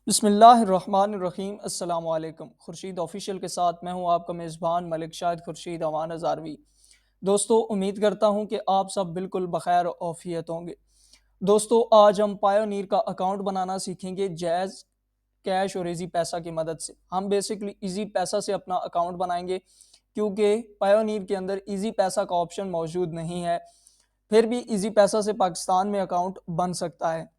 बिस्मिल्लाहिर्रहमानिर्रहीम अस्सलाम वालेकुम। खुर्शीद ऑफिशियल के साथ मैं हूं आपका मेज़बान मलिक शाहिद खुर्शीद अमान हज़ारवी। दोस्तों, उम्मीद करता हूं कि आप सब बिल्कुल बखैर औफियत होंगे। दोस्तों, आज हम पायोनीर का अकाउंट बनाना सीखेंगे जैज़ कैश और इजी पैसा की मदद से। हम बेसिकली इजी पैसा से अपना अकाउंट बनाएंगे क्योंकि पायोनीर के अंदर इजी पैसा का ऑप्शन मौजूद नहीं है। फिर भी इजी पैसा से पाकिस्तान में अकाउंट बन सकता है।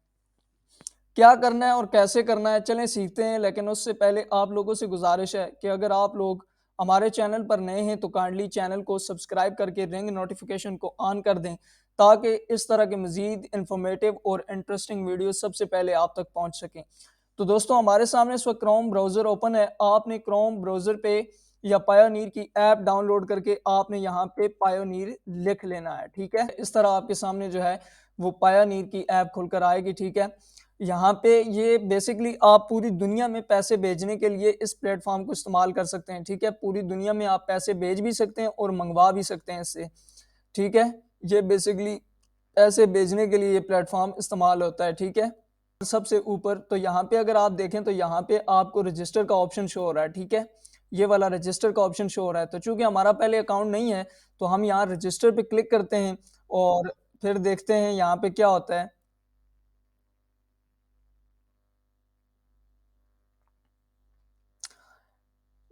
क्या करना है और कैसे करना है, चलें सीखते हैं। लेकिन उससे पहले आप लोगों से गुजारिश है कि अगर आप लोग हमारे चैनल पर नए हैं तो काइंडली चैनल को सब्सक्राइब करके रिंग नोटिफिकेशन को ऑन कर दें, ताकि इस तरह के मजीद इंफॉर्मेटिव और इंटरेस्टिंग वीडियो सबसे पहले आप तक पहुंच सकें। तो दोस्तों, हमारे सामने इस वक्त क्रोम ब्राउज़र ओपन है। आपने क्रोम ब्राउज़र पे या पायोनीर की ऐप डाउनलोड करके आपने यहाँ पे पायोनीर लिख लेना है। ठीक है, इस तरह आपके सामने जो है वो पायोनीर की ऐप खुलकर आएगी। ठीक है, यहाँ पे ये बेसिकली आप पूरी दुनिया में पैसे भेजने के लिए इस प्लेटफॉर्म को इस्तेमाल कर सकते हैं। ठीक है, पूरी दुनिया में आप पैसे भेज भी सकते हैं और मंगवा भी सकते हैं इससे। ठीक है, ये बेसिकली पैसे भेजने के लिए ये प्लेटफॉर्म इस्तेमाल होता है। ठीक है, सबसे ऊपर तो यहाँ पे अगर आप देखें तो यहाँ पे आपको रजिस्टर का ऑप्शन शो हो रहा है। ठीक है, ये वाला रजिस्टर का ऑप्शन शो हो रहा है। तो चूंकि हमारा पहले अकाउंट नहीं है तो हम यहाँ रजिस्टर पे क्लिक करते हैं और फिर देखते हैं यहाँ पे क्या होता है।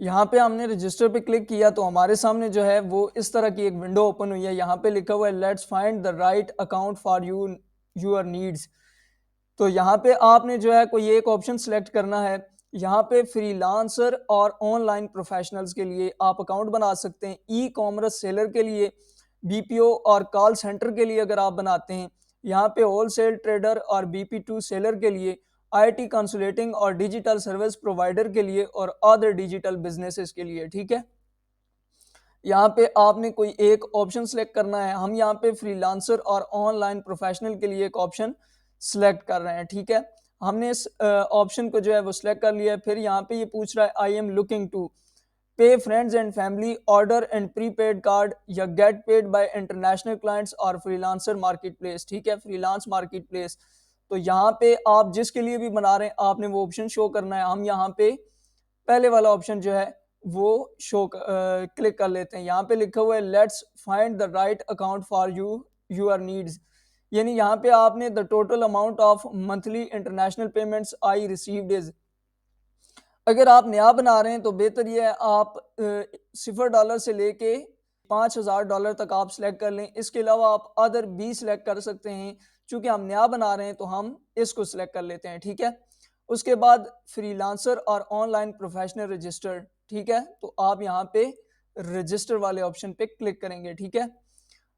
यहाँ पे हमने रजिस्टर पे क्लिक किया तो हमारे सामने जो है वो इस तरह की एक विंडो ओपन हुई है। यहाँ पे लिखा हुआ है let's find the right account for your needs. तो यहाँ पे आपने जो है कोई एक ऑप्शन सेलेक्ट करना है। यहाँ पे फ्रीलांसर और ऑनलाइन प्रोफेशनल्स के लिए आप अकाउंट बना सकते हैं। ई कॉमर्स सेलर के लिए, बीपीओ और कॉल सेंटर के लिए अगर आप बनाते हैं। यहाँ पे होलसेल ट्रेडर और बीपी2 सेलर के लिए, आईटी कंसल्टिंग और डिजिटल सर्विस प्रोवाइडर के लिए और अदर डिजिटल बिजनेसेस के लिए। ठीक है, यहाँ पे आपने कोई एक ऑप्शन सेलेक्ट करना है। हम यहाँ पे फ्रीलांसर और ऑनलाइन प्रोफेशनल के लिए एक ऑप्शन सेलेक्ट कर रहे हैं। ठीक है, हमने इस ऑप्शन को जो है वो सिलेक्ट कर लिया है। फिर यहाँ पे ये पूछ रहा है I am looking to pay friends and family order and prepaid card या get paid by international clients और फ्रीलांसर मार्केट प्लेस। ठीक है, फ्रीलांस मार्केट प्लेस। तो यहाँ पे आप जिसके लिए भी बना रहे हैं आपने वो ऑप्शन शो करना है। हम यहाँ पे पहले वाला ऑप्शन जो है वो क्लिक कर लेते हैं। यहाँ पे लिखा हुआ है let's find the right account for your needs. यानी यहाँ पे आपने the total amount of monthly international payments I received is. अगर आप नया बना रहे हैं तो बेहतर ये है आप $0 से लेके $5,000 तक आप सिलेक्ट कर लें। इसके अलावा आप अदर भी सिलेक्ट कर सकते हैं। चूंकि हम नया बना रहे हैं तो हम इसको सिलेक्ट कर लेते हैं। ठीक है, उसके बाद फ्रीलांसर और ऑनलाइन प्रोफेशनल रजिस्टर। ठीक है, तो आप यहाँ पे रजिस्टर वाले ऑप्शन पे क्लिक करेंगे। ठीक है,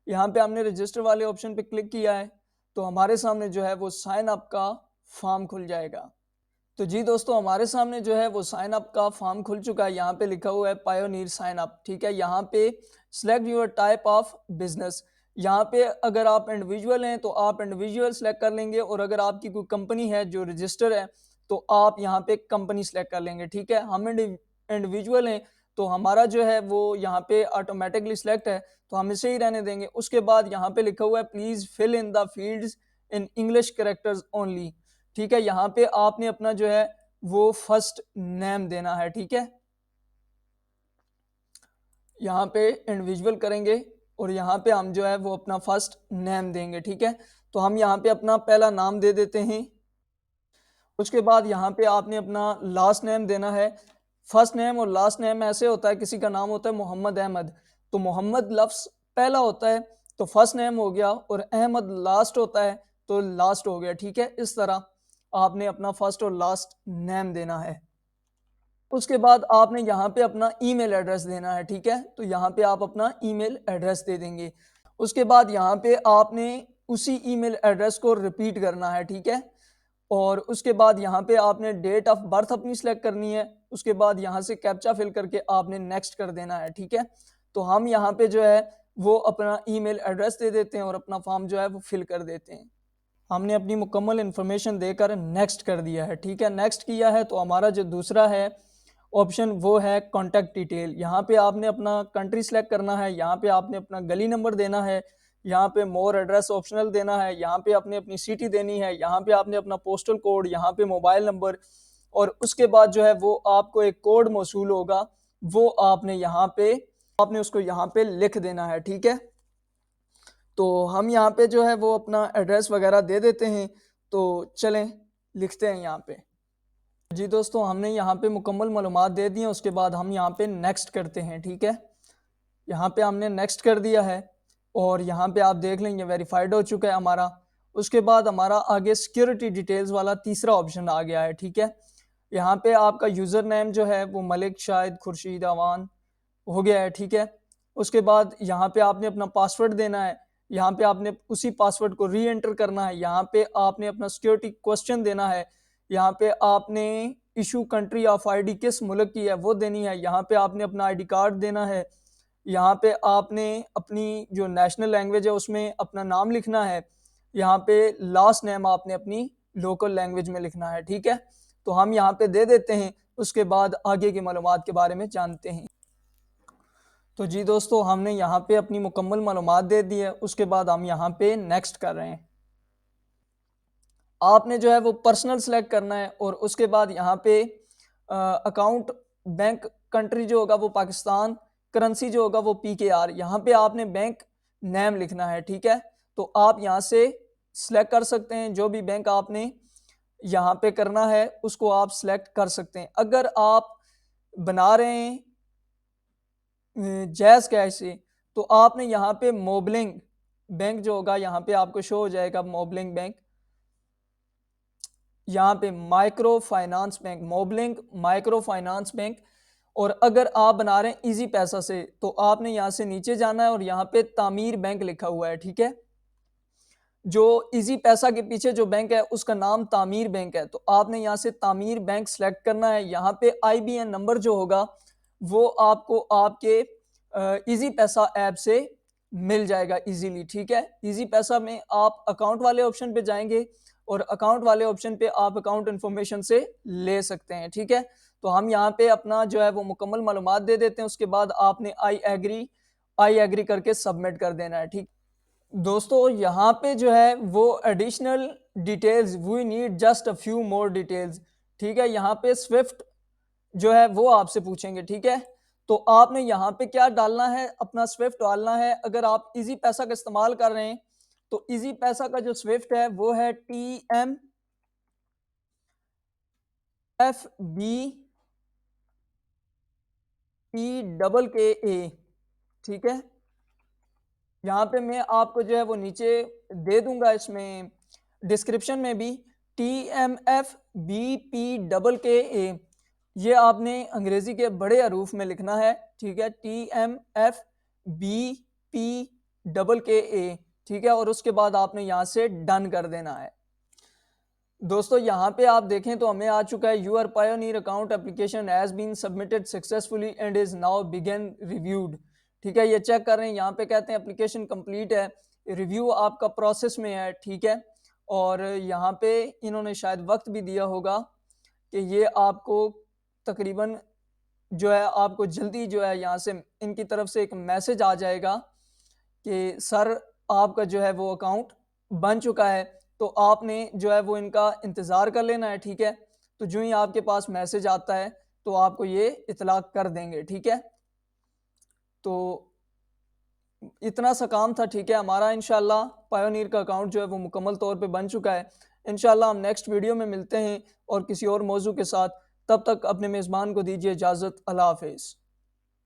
यहाँ पे हमने रजिस्टर वाले ऑप्शन पे क्लिक किया है तो हमारे सामने जो है वो साइन अप का फॉर्म खुल जाएगा। तो जी दोस्तों, हमारे सामने जो है वो साइन अप का फॉर्म खुल चुका है। यहाँ पे लिखा हुआ है पायोनीर साइन अप। ठीक है, यहाँ पे select your type of business. यहाँ पे अगर आप इंडिविजुअल हैं तो आप इंडिविजुअल सेलेक्ट कर लेंगे, और अगर आपकी कोई कंपनी है जो रजिस्टर है तो आप यहाँ पे कंपनी सेलेक्ट कर लेंगे। ठीक है, हम इंडिविजुअल हैं तो हमारा जो है वो यहाँ पे ऑटोमेटिकली सिलेक्ट है, तो हम इसे ही रहने देंगे। उसके बाद यहाँ पे लिखा हुआ है please fill in the fields in English characters only. ठीक है, यहाँ पे आपने अपना जो है वो फर्स्ट नेम देना है। ठीक है, यहाँ पे इंडिविजुअल करेंगे और यहाँ पे हम जो है वो अपना फर्स्ट नेम देंगे। ठीक है, तो हम यहाँ पे अपना पहला नाम दे देते हैं। उसके बाद यहाँ पे आपने अपना लास्ट नेम देना है। फर्स्ट नेम और लास्ट नेम ऐसे होता है, किसी का नाम होता है मोहम्मद अहमद, तो मोहम्मद लफ्स पहला होता है तो फर्स्ट नेम हो गया, और अहमद लास्ट होता है तो लास्ट हो गया। ठीक है, इस तरह आपने अपना फर्स्ट और लास्ट नेम देना है। उसके बाद आपने यहाँ पे अपना ईमेल एड्रेस देना है। ठीक है, तो यहाँ पे आप अपना ईमेल एड्रेस दे देंगे। उसके बाद यहाँ पे आपने उसी ईमेल एड्रेस को रिपीट करना है। ठीक है, और उसके बाद यहाँ पे आपने डेट ऑफ बर्थ अपनी सेलेक्ट करनी है। उसके बाद यहाँ से कैप्चा फिल करके आपने नेक्स्ट कर देना है। ठीक है, तो हम यहाँ पे जो है वो अपना ईमेल एड्रेस दे देते हैं और अपना फॉर्म जो है वो फिल कर देते हैं। हमने अपनी मुकम्मल इन्फॉर्मेशन देकर नेक्स्ट कर दिया है। ठीक है, नेक्स्ट किया है तो हमारा जो दूसरा है ऑप्शन वो है कॉन्टैक्ट डिटेल। यहाँ पे आपने अपना कंट्री सेलेक्ट करना है, यहाँ पे आपने अपना गली नंबर देना है, यहाँ पे मोर एड्रेस ऑप्शनल देना है, यहाँ पे आपने अपनी सिटी देनी है, यहाँ पे आपने अपना पोस्टल कोड, यहाँ पे मोबाइल नंबर, और उसके बाद जो है वो आपको एक कोड मौसूल होगा, वो आपने उसको यहाँ पे लिख देना है, ठीक है। तो हम यहाँ पे जो है वो अपना एड्रेस वगैरह दे देते हैं। तो चलें लिखते हैं यहाँ पे। जी दोस्तों, हमने यहाँ पे मुकम्मल मालूमात दे दी हैं, उसके बाद हम यहाँ पे नेक्स्ट करते हैं, ठीक है। यहाँ पे हमने नेक्स्ट कर दिया है और यहाँ पे आप देख लेंगे वेरीफाइड हो चुका है हमारा। उसके बाद हमारा आगे सिक्योरिटी डिटेल्स वाला तीसरा ऑप्शन आ गया है, ठीक है। यहाँ पे आपका यूज़र नेम जो है वो मलिक शाहिद खुर्शीद अवान हो गया है, ठीक है। उसके बाद यहाँ पे आपने अपना पासवर्ड देना है, यहाँ पे आपने उसी पासवर्ड को री एंटर करना है, यहाँ पे आपने अपना सिक्योरिटी क्वेश्चन देना है, यहाँ पे आपने इशू कंट्री ऑफ आईडी किस मुल्क की है वो देनी है, यहाँ पे आपने अपना आईडी कार्ड देना है, यहाँ पे आपने अपनी जो नेशनल लैंग्वेज है उसमें अपना नाम लिखना है, यहाँ पे लास्ट नेम आपने अपनी लोकल लैंग्वेज में लिखना है, ठीक है। तो हम यहाँ पे दे देते हैं, उसके बाद आगे की मालूमात के बारे में जानते हैं। तो जी दोस्तों, हमने यहाँ पे अपनी मुकम्मल मालूमात दे दी है, उसके बाद हम यहाँ पे नेक्स्ट कर रहे हैं। आपने जो है वो पर्सनल सेलेक्ट करना है और उसके बाद यहाँ पे अकाउंट बैंक कंट्री जो होगा वो पाकिस्तान, करेंसी जो होगा वो PKR, यहाँ पे आपने बैंक नेम लिखना है, ठीक है। तो आप यहाँ से सिलेक्ट कर सकते हैं, जो भी बैंक आपने यहाँ पे करना है उसको आप सिलेक्ट कर सकते हैं। अगर आप बना रहे हैं जैज़ कैश से, तो आपने यहाँ पे मोबलिंग बैंक जो होगा यहाँ पे आपको शो हो जाएगा, मोबलिंग बैंक, यहाँ पे microfinance bank, Mobilink microfinance bank. और अगर आप बना रहे हैं इजी पैसा से, तो आपने यहाँ से नीचे जाना है और यहाँ पे तामीर बैंक लिखा हुआ है, ठीक है। जो इजी पैसा के पीछे जो बैंक है उसका नाम तामीर बैंक है, तो आपने यहाँ से तामीर बैंक सेलेक्ट करना है। यहाँ पे IBN नंबर जो होगा वो आपको आपके इजी पैसा ऐप से मिल जाएगा इजीली, ठीक है। इजी पैसा में आप अकाउंट वाले ऑप्शन पे जाएंगे और अकाउंट वाले ऑप्शन पे आप अकाउंट इन्फॉर्मेशन से ले सकते हैं, ठीक है। तो हम यहाँ पे अपना जो है वो मुकम्मल मालूमात दे देते हैं, उसके बाद आपने आई एग्री करके सबमिट कर देना है, ठीक। दोस्तों, यहाँ पे जो है वो additional details, we need just a few more details, ठीक है। यहाँ पे स्विफ्ट जो है वो आपसे पूछेंगे, ठीक है। तो आपने यहाँ पे क्या डालना है, अपना स्विफ्ट डालना है। अगर आप इजी पैसा का इस्तेमाल कर रहे हैं तो इजी पैसा का जो स्विफ्ट है वो है TMFBPKKA, ठीक है। यहाँ पे मैं आपको जो है वो नीचे दे दूंगा इसमें डिस्क्रिप्शन में भी, TMFBPKKA, ये आपने अंग्रेजी के बड़े हरूफ में लिखना है, ठीक है। TMFBPKKA, ठीक है। और उसके बाद आपने यहाँ से डन कर देना है। दोस्तों, यहाँ पे आप देखें तो हमें आ चुका है your Payoneer account application has been submitted successfully and is now बिगन रिव्यूड, ठीक है। ये चेक कर रहे हैं, यहाँ पे कहते हैं एप्लीकेशन कंप्लीट है, रिव्यू आपका प्रोसेस में है, ठीक है। और यहाँ पे इन्होंने शायद वक्त भी दिया होगा कि ये आपको तकरीबन जो है आपको जल्दी जो है यहाँ से इनकी तरफ से एक मैसेज आ जाएगा कि सर आपका जो है वो अकाउंट बन चुका है। तो आपने जो है वो इनका इंतज़ार कर लेना है, ठीक है। तो जो ही आपके पास मैसेज आता है तो आपको ये इतला कर देंगे, ठीक है। तो इतना सा काम था, ठीक है हमारा। इंशाल्लाह पायोनियर का अकाउंट जो है वो मुकम्मल तौर पे बन चुका है। इंशाल्लाह हम नेक्स्ट वीडियो में मिलते हैं और किसी और मौजू के साथ। तब तक अपने मेज़बान को दीजिए इजाज़त। अल्लाह हाफिज़।